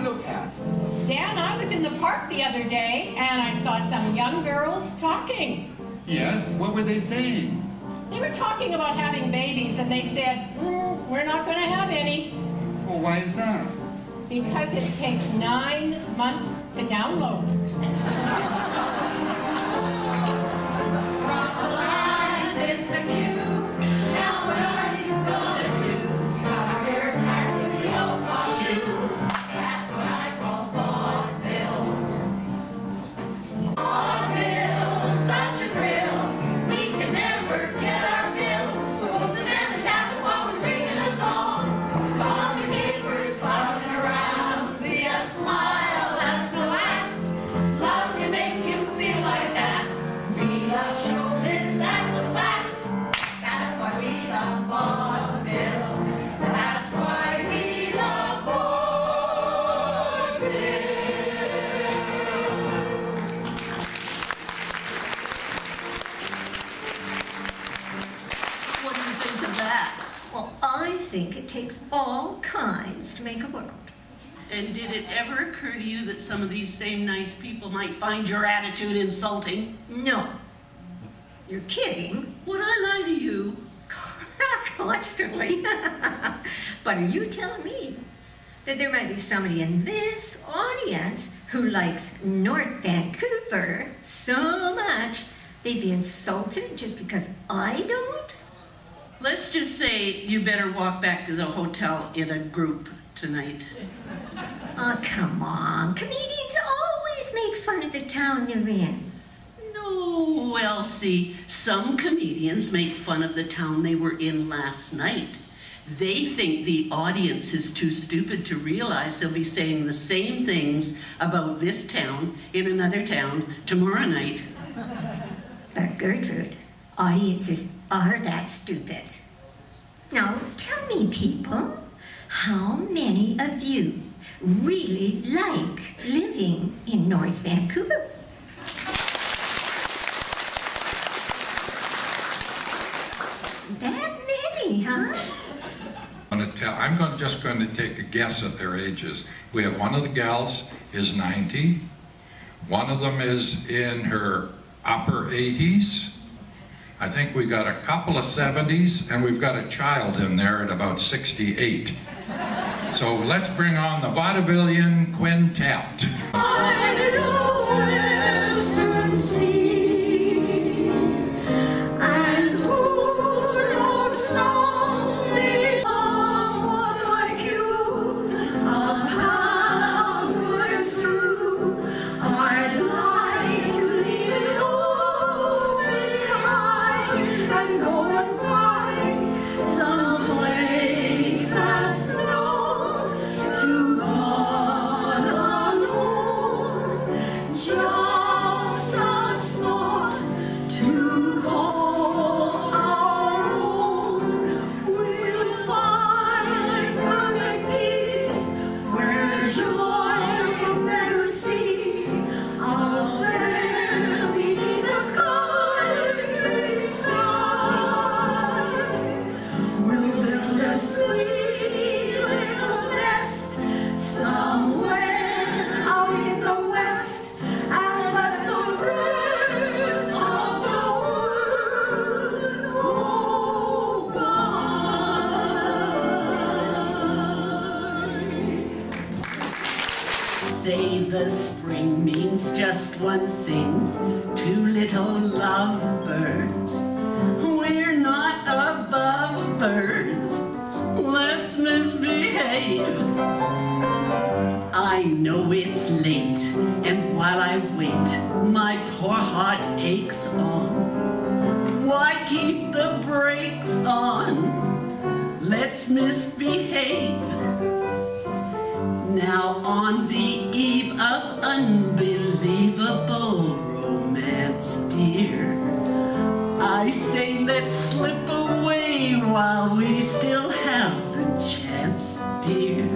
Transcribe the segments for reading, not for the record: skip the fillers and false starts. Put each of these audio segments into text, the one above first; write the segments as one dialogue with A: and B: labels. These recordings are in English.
A: go past.
B: Dan, I was in the park the other day, and I saw some young girls talking.
A: Yes? What were they saying?
B: They were talking about having babies, and they said, we're not going to have any.
A: Well, why is that?
B: Because it takes 9 months to download. Drop a line, it's a queue. Now what are you gonna do? Gotta wear tracks with the old soft shoe. That's what I call vaudeville. Vaudeville, such a thrill. We can never get our fill. Moving and tapping while we're singing a song. On the capers, floating around. See us smile, that's no act. Love can make you feel like that. We love showbiz, that's a fact. That's why we love vaudeville. That's why we love vaudeville.
C: What do you think of that? Well, I think it takes all kinds to make a world.
D: And did it ever occur to you that some of these same nice people might find your attitude insulting?
C: No. You're kidding?
D: Would I lie to you?
C: Constantly. But are you telling me that there might be somebody in this audience who likes North Vancouver so much they'd be insulted just because I don't?
D: Let's just say you better walk back to the hotel in a group tonight.
C: Oh, come on. Comedians always make fun of the town they're in.
D: No, Elsie. Some comedians make fun of the town they were in last night. They think the audience is too stupid to realize they'll be saying the same things about this town in another town tomorrow night.
C: But Gertrude, audiences are that stupid. Now, tell me, people, how many of you really like living in North Vancouver? That many, huh?
E: I'm just going to take a guess at their ages. We have one of the gals is 90. One of them is in her upper 80s. I think we got a couple of 70s, and we've got a child in there at about 68. So let's bring on the Vaudevillian Quintet.
B: By the western sea, and who knows someday someone like you, a pound went through. I'd like to leave it all behind and go and find some place that's known to God alone, just us not to call our own. We'll find perfect peace where joy is never cease. Out there beneath the countryside, we'll build a sweet little nest somewhere out in the west, and let the rest of the world go by.
D: Say the spring means just one thing, two little lovebirds. We're not above birds. Let's misbehave. I know it's late, and while I wait, my poor heart aches on. Why keep the brakes on? Let's misbehave. Now on the eve of unbelievable romance, dear, I say let's slip away while we still have the chance, dear.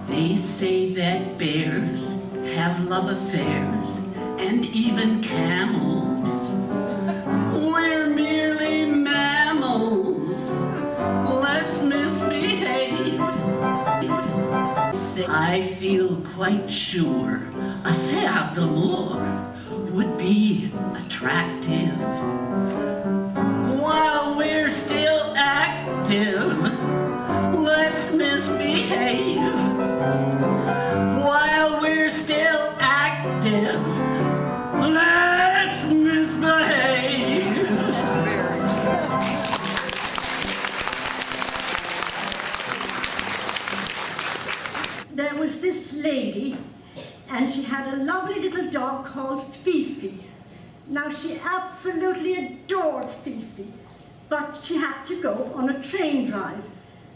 D: They say that bears have love affairs, and even camels. We're merely mammals. Let's misbehave. I feel quite sure a faire d'amour would be attractive. While we're still active, let's misbehave. While we're still active, let's misbehave.
F: There was this lady, and she had a lovely little dog called Fifi. Now, she absolutely adored Fifi, but she had to go on a train drive.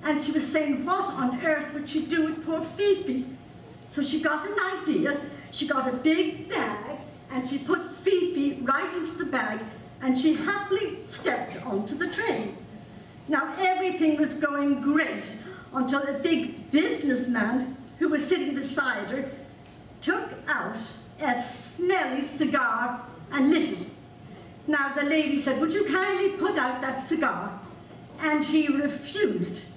F: And she was saying, what on earth would she do with poor Fifi? So she got an idea. She got a big bag, and she put Fifi right into the bag, and she happily stepped onto the train. Now, everything was going great until a big businessman who was sitting beside her took out a smelly cigar and lit it. Now, the lady said, would you kindly put out that cigar? And he refused.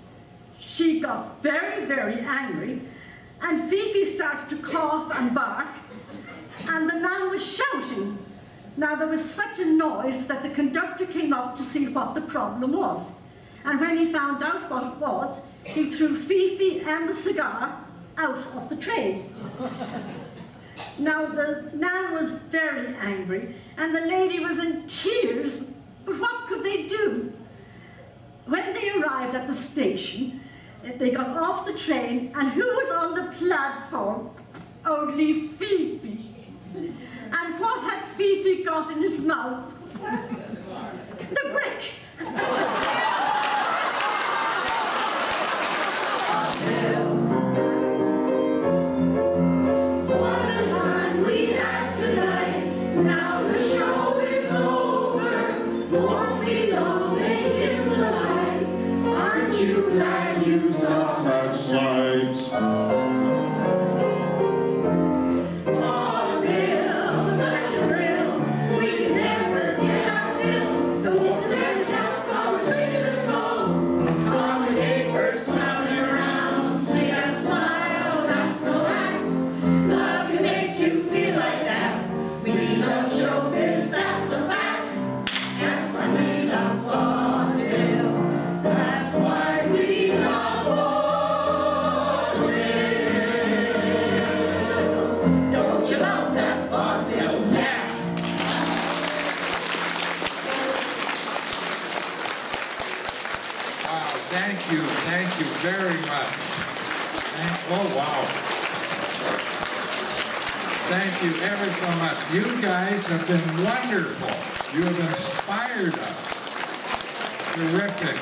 F: She got very, very angry, and Fifi started to cough and bark, and the man was shouting. Now, there was such a noise that the conductor came up to see what the problem was. And when he found out what it was, he threw Fifi and the cigar out of the train. Now, the man was very angry, and the lady was in tears, but what could they do? When they arrived at the station, they got off the train, and who was on the platform? Only Fifi. And what had Fifi got in his mouth? The brick.
B: What a time we had tonight. Now the show is over. Won't be long making the lights. Aren't you glad you saw such sights? Vaudeville, such a thrill. We can never get our fill. The wolf and cow while we're singing a song. Come the neighbors clowning around. See us smile, that's no act. Love can make you feel like that. We love showbiz, that's a fact. That's why we love vaudeville. That's why we love vaudeville. Don't you love that vaudeville? Yeah.
E: Wow, thank you very much. Oh, wow. Thank you ever so much. You guys have been wonderful. You have inspired us. Terrific.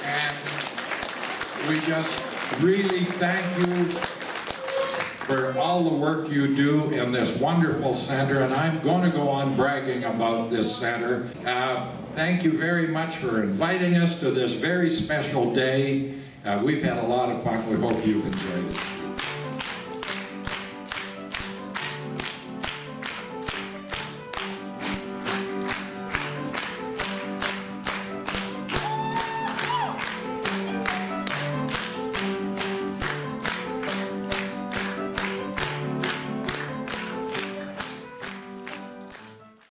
E: And we just really thank you for all the work you do in this wonderful center. And I'm going to go on bragging about this center. Thank you very much for inviting us to this very special day. We've had a lot of fun. We hope you've enjoyed it.